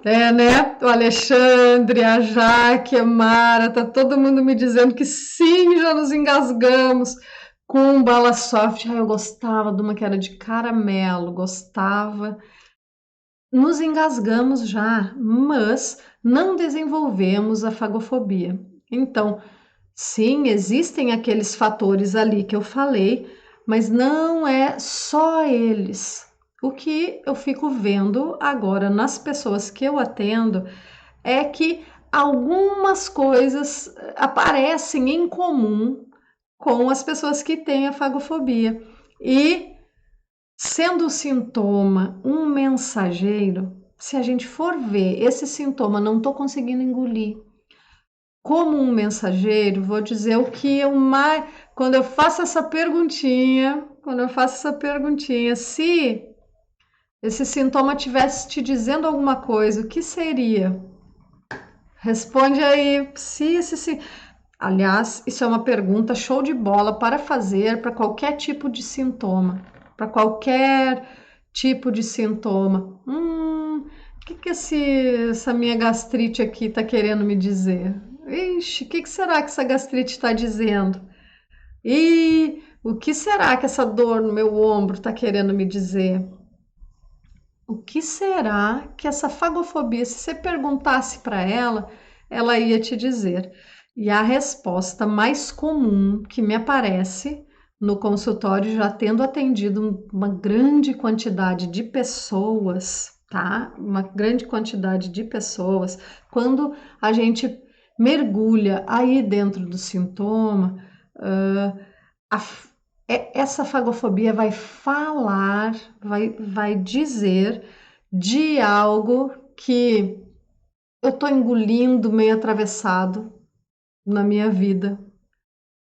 né? O Alexandre, a Jaque, a Mara, tá todo mundo me dizendo que sim, já nos engasgamos com bala soft. Eu gostava de uma que era de caramelo, gostava. Nos engasgamos já, mas não desenvolvemos a fagofobia. Então, sim, existem aqueles fatores ali que eu falei, mas não é só eles. O que eu fico vendo agora nas pessoas que eu atendo é que algumas coisas aparecem em comum com as pessoas que têm a fagofobia. E sendo o sintoma um mensageiro, se a gente for ver esse sintoma, não estou conseguindo engolir, como um mensageiro, vou dizer o que eu mais. Quando eu faço essa perguntinha, se esse sintoma tivesse te dizendo alguma coisa, o que seria? Responde aí, se. Aliás, isso é uma pergunta show de bola para fazer para qualquer tipo de sintoma. Para qualquer tipo de sintoma. O que essa minha gastrite aqui está querendo me dizer? Ixi, o que será que essa gastrite está dizendo? E o que será que essa dor no meu ombro está querendo me dizer? O que será que essa fagofobia, se você perguntasse para ela ia te dizer. E a resposta mais comum que me aparece no consultório, já tendo atendido uma grande quantidade de pessoas, tá? Uma grande quantidade de pessoas, quando a gente mergulha aí dentro do sintoma, a, essa fagofobia vai falar, vai dizer de algo que eu tô engolindo meio atravessado na minha vida,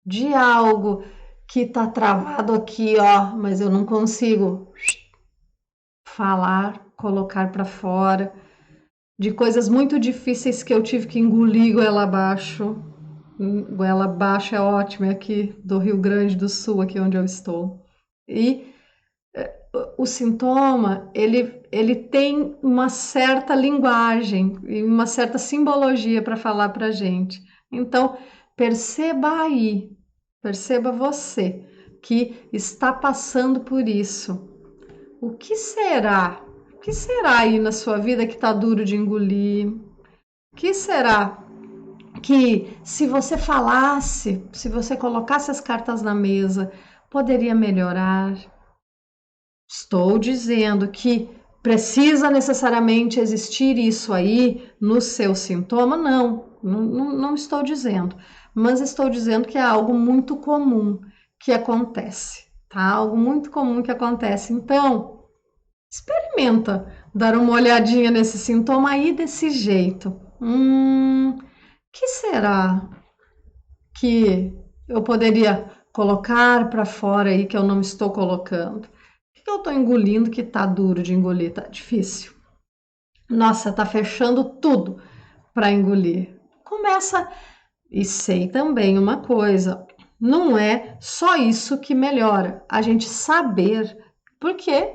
de algo que tá travado aqui, ó, mas eu não consigo falar, colocar para fora, de coisas muito difíceis que eu tive que engolir goela abaixo. Goela abaixo é ótimo, é aqui do Rio Grande do Sul, aqui onde eu estou. E o sintoma, ele tem uma certa linguagem e uma certa simbologia para falar para a gente. Então, perceba aí, perceba você que está passando por isso. O que será? O que será aí na sua vida que está duro de engolir? O que será que, se você falasse, se você colocasse as cartas na mesa, poderia melhorar? Estou dizendo que precisa necessariamente existir isso aí no seu sintoma? Não estou dizendo. Mas estou dizendo que é algo muito comum que acontece, tá? Algo muito comum que acontece. Então, experimenta dar uma olhadinha nesse sintoma aí desse jeito. Que será que eu poderia colocar para fora aí que eu não estou colocando? O que eu estou engolindo que tá duro de engolir, tá difícil? Nossa, tá fechando tudo para engolir. Começa, e sei também uma coisa, não é só isso que melhora, a gente saber, porque,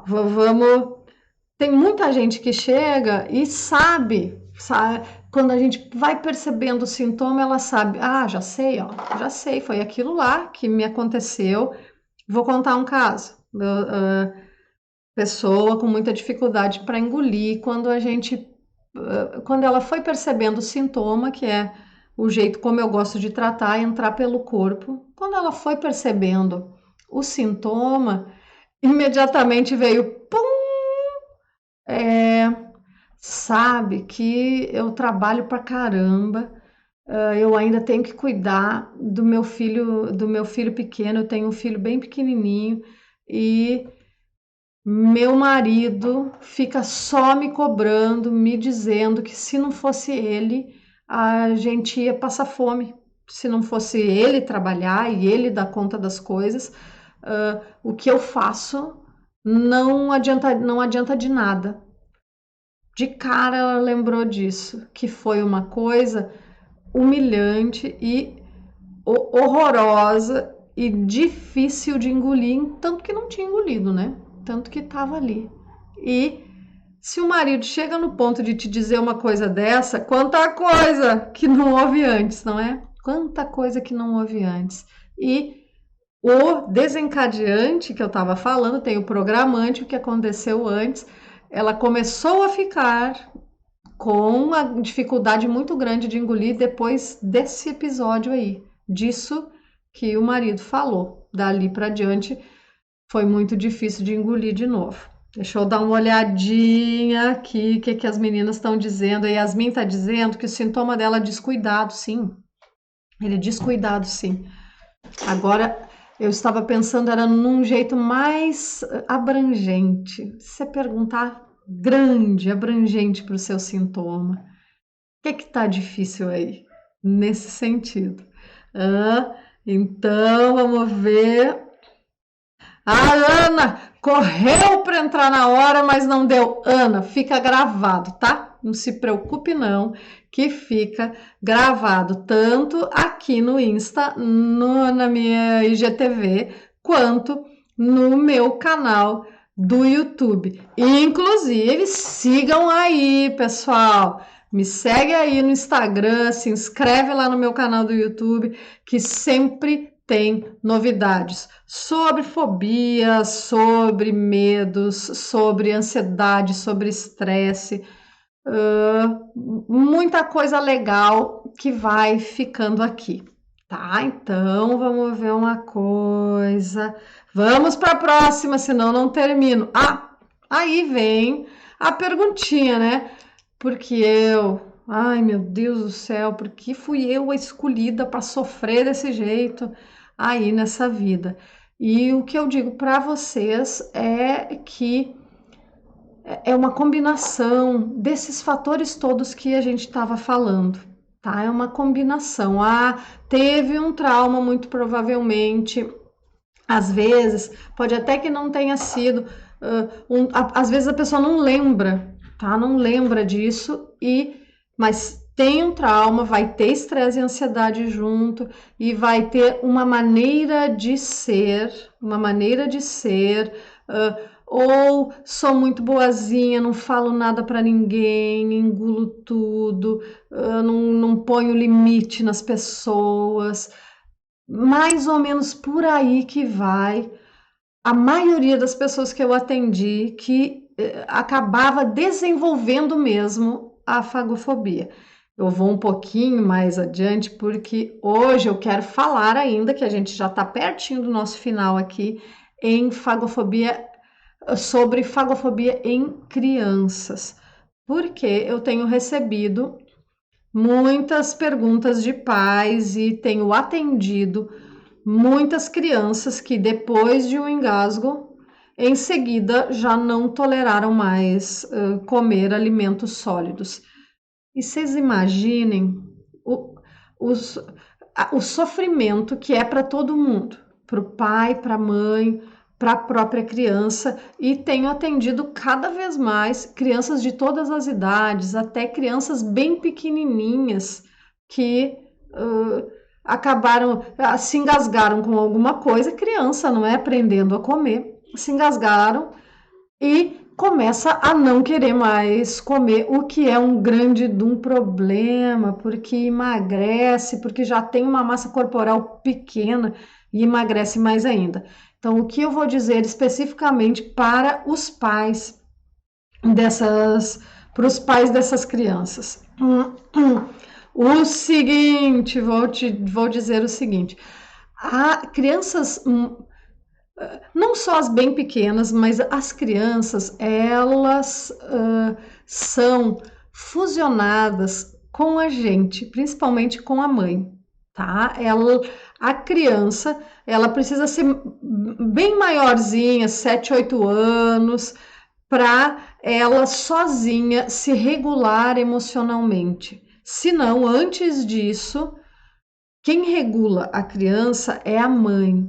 vamos. Tem muita gente que chega e sabe, quando a gente vai percebendo o sintoma, ela sabe, já sei, ó, já sei, foi aquilo lá que me aconteceu. Vou contar um caso. Pessoa com muita dificuldade para engolir, quando ela foi percebendo o sintoma, que é o jeito como eu gosto de tratar, entrar pelo corpo, quando ela foi percebendo o sintoma, imediatamente veio, pum, sabe que eu trabalho pra caramba, eu ainda tenho que cuidar do meu filho pequeno, eu tenho um filho bem pequenininho e meu marido fica só me cobrando, me dizendo que se não fosse ele, a gente ia passar fome. Se não fosse ele trabalhar e ele dar conta das coisas, o que eu faço não adianta de nada. De cara ela lembrou disso, que foi uma coisa humilhante e horrorosa e difícil de engolir, tanto que não tinha engolido, né? Tanto que estava ali. E se o marido chega no ponto de te dizer uma coisa dessa, quanta coisa que não houve antes, não é? Quanta coisa que não houve antes. E o desencadeante que eu estava falando, tem o programante, o que aconteceu antes, ela começou a ficar com uma dificuldade muito grande de engolir depois desse episódio aí, disso que o marido falou. Dali para diante foi muito difícil de engolir de novo. Deixa eu dar uma olhadinha aqui, o que as meninas estão dizendo. A Yasmin está dizendo que o sintoma dela é descuidado, sim. Ele é descuidado, sim. Agora, eu estava pensando, era num jeito mais abrangente. Se você perguntar grande, abrangente para o seu sintoma. O que está difícil aí? Nesse sentido. Então, vamos ver. A Ana correu para entrar na hora, mas não deu. Ana, fica gravado, tá? Não se preocupe não, que fica gravado tanto aqui no Insta, na minha IGTV, quanto no meu canal do YouTube. Inclusive, sigam aí, pessoal. Me segue aí no Instagram, se inscreve lá no meu canal do YouTube, que sempre tem novidades sobre fobia, sobre medos, sobre ansiedade, sobre estresse, muita coisa legal que vai ficando aqui, tá? Então vamos ver uma coisa. Vamos para a próxima, senão não termino. Aí vem a perguntinha, né? Porque ai meu Deus do céu, por que fui eu a escolhida para sofrer desse jeito aí nessa vida? E o que eu digo para vocês é que é uma combinação desses fatores todos que a gente estava falando, tá? É uma combinação. Ah, teve um trauma, muito provavelmente. Às vezes, pode até que não tenha sido, às vezes a pessoa não lembra, tá? Não lembra disso mas tem um trauma, vai ter estresse e ansiedade junto e vai ter uma maneira de ser, ou sou muito boazinha, não falo nada para ninguém, engulo tudo, não ponho limite nas pessoas, mais ou menos por aí que vai a maioria das pessoas que eu atendi que acabava desenvolvendo mesmo a fagofobia. Eu vou um pouquinho mais adiante porque hoje eu quero falar ainda que a gente já está pertinho do nosso final aqui em fagofobia, sobre fagofobia em crianças, porque eu tenho recebido muitas perguntas de pais e tenho atendido muitas crianças que depois de um engasgo, em seguida já não toleraram mais comer alimentos sólidos. E vocês imaginem o, os, o sofrimento que é para todo mundo, para o pai, para a mãe, para a própria criança, e tenho atendido cada vez mais crianças de todas as idades, até crianças bem pequenininhas que acabaram, se engasgaram com alguma coisa, criança, não é? Aprendendo a comer, se engasgaram e começa a não querer mais comer, o que é um grande problema, porque emagrece, porque já tem uma massa corporal pequena e emagrece mais ainda. Então, o que eu vou dizer especificamente para os pais para os pais dessas crianças? O seguinte, vou dizer o seguinte: há crianças, não só as bem pequenas, mas as crianças, elas são fusionadas com a gente, principalmente com a mãe, tá? A criança, ela precisa ser bem maiorzinha, 7, 8 anos, para ela sozinha se regular emocionalmente. Se não, antes disso, quem regula a criança é a mãe.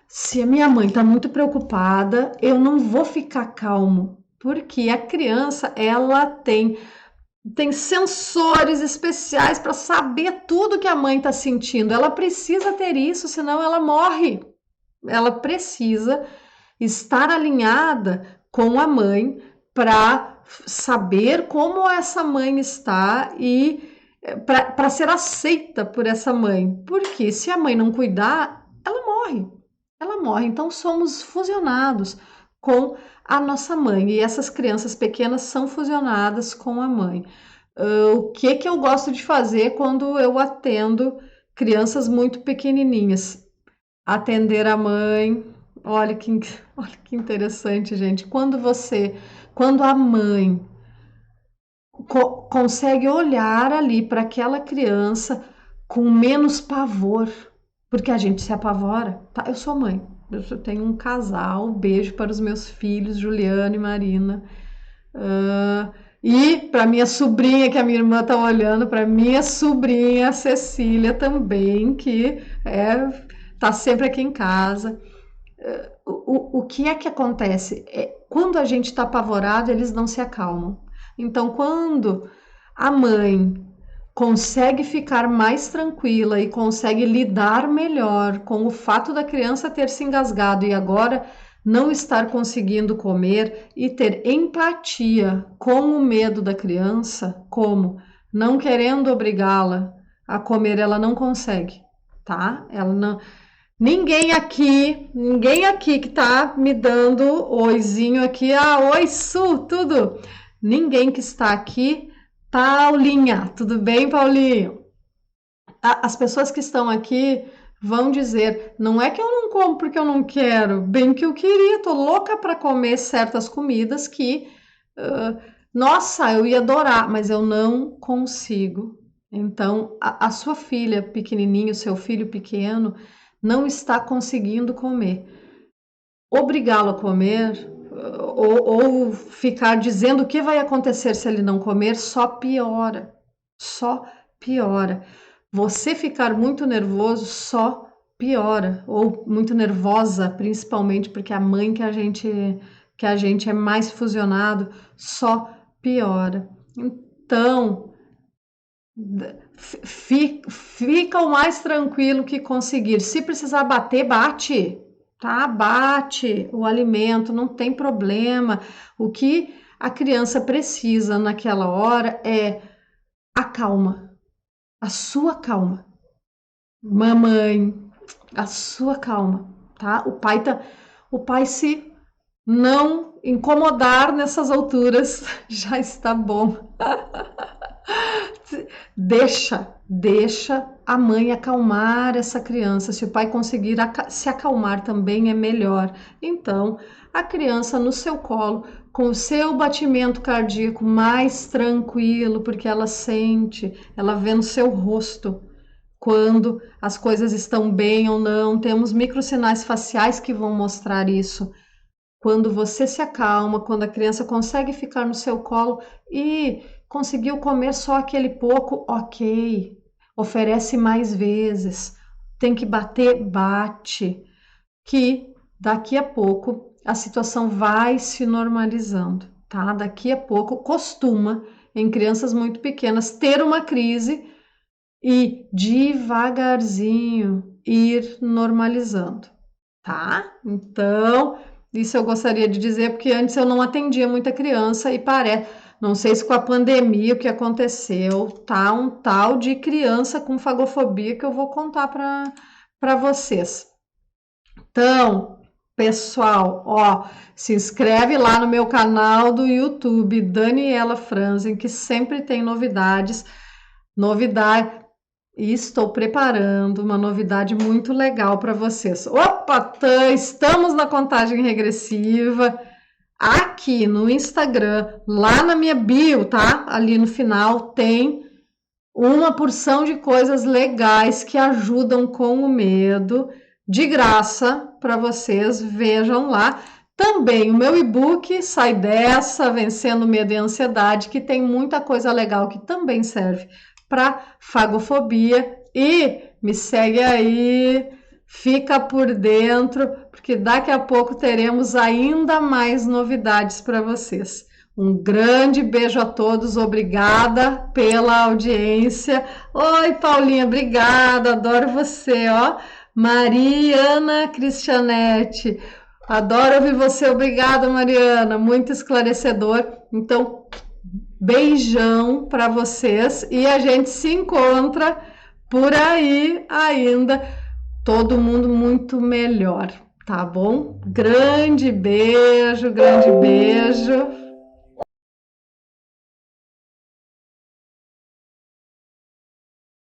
Se a minha mãe está muito preocupada, eu não vou ficar calmo, porque a criança ela tem sensores especiais para saber tudo que a mãe está sentindo. Ela precisa ter isso, senão ela morre. Ela precisa estar alinhada com a mãe para saber como essa mãe está e para ser aceita por essa mãe. Porque se a mãe não cuidar, ela morre. Ela morre. Então somos fusionados com a nossa mãe e essas crianças pequenas são fusionadas com a mãe. O que eu gosto de fazer quando eu atendo crianças muito pequenininhas? Atender a mãe. Olha que, olha que interessante, gente. Quando a mãe consegue olhar ali para aquela criança com menos pavor, porque a gente se apavora, tá? Eu sou mãe, eu tenho um casal, beijo para os meus filhos, Juliana e Marina. E para minha sobrinha, que a minha irmã está olhando, para minha sobrinha Cecília também, que tá sempre aqui em casa. O que é que acontece? Quando a gente está apavorado, eles não se acalmam. Então, quando a mãe consegue ficar mais tranquila e consegue lidar melhor com o fato da criança ter se engasgado e agora não estar conseguindo comer e ter empatia com o medo da criança, como não querendo obrigá-la a comer, ela não consegue, tá? Ela não. Ninguém aqui que tá me dando oizinho aqui, oi Su, tudo. Ninguém que está aqui, Paulinha, tudo bem, Paulinho? As pessoas que estão aqui vão dizer, não é que eu não como porque eu não quero, bem que eu queria, tô louca para comer certas comidas que, nossa, eu ia adorar, mas eu não consigo. Então, a sua filha pequenininha, o seu filho pequeno, não está conseguindo comer. Obrigá-lo a comer ou ficar dizendo o que vai acontecer se ele não comer, só piora. Só piora. Você ficar muito nervoso só piora, ou muito nervosa, principalmente porque a mãe que a gente é mais fusionado, só piora. Então, fica o mais tranquilo que conseguir. Se precisar bater, bate, tá? Bate o alimento, não tem problema. O que a criança precisa naquela hora é a calma, a sua calma. Mamãe, a sua calma, tá? O pai se não incomodar nessas alturas já está bom. Deixa a mãe acalmar essa criança. Se o pai conseguir se acalmar também é melhor. Então, a criança no seu colo, com o seu batimento cardíaco mais tranquilo, porque ela sente, ela vê no seu rosto quando as coisas estão bem ou não. Temos microsinais faciais que vão mostrar isso. Quando você se acalma, quando a criança consegue ficar no seu colo e conseguiu comer só aquele pouco, ok. Oferece mais vezes. Tem que bater, bate. Que daqui a pouco a situação vai se normalizando, tá? Daqui a pouco costuma, em crianças muito pequenas, ter uma crise e devagarzinho ir normalizando, tá? Então, isso eu gostaria de dizer, porque antes eu não atendia muita criança e parece, não sei se com a pandemia o que aconteceu, tá um tal de criança com fagofobia que eu vou contar para vocês. Então, pessoal, ó, se inscreve lá no meu canal do YouTube, Daniela Franzen, que sempre tem novidade, e estou preparando uma novidade muito legal para vocês. Opa, estamos na contagem regressiva aqui no Instagram, lá na minha bio, tá? Ali no final tem uma porção de coisas legais que ajudam com o medo, de graça para vocês, vejam lá. Também o meu e-book Sai Dessa, Vencendo Medo e Ansiedade, que tem muita coisa legal que também serve para fagofobia. E me segue aí, fica por dentro, porque daqui a pouco teremos ainda mais novidades para vocês. Um grande beijo a todos, obrigada pela audiência. Oi, Paulinha, obrigada, adoro você, ó. Mariana Cristianete, adoro ouvir você, obrigada, Mariana, muito esclarecedor. Então, beijão para vocês e a gente se encontra por aí ainda, todo mundo muito melhor, tá bom? Grande beijo, grande beijo.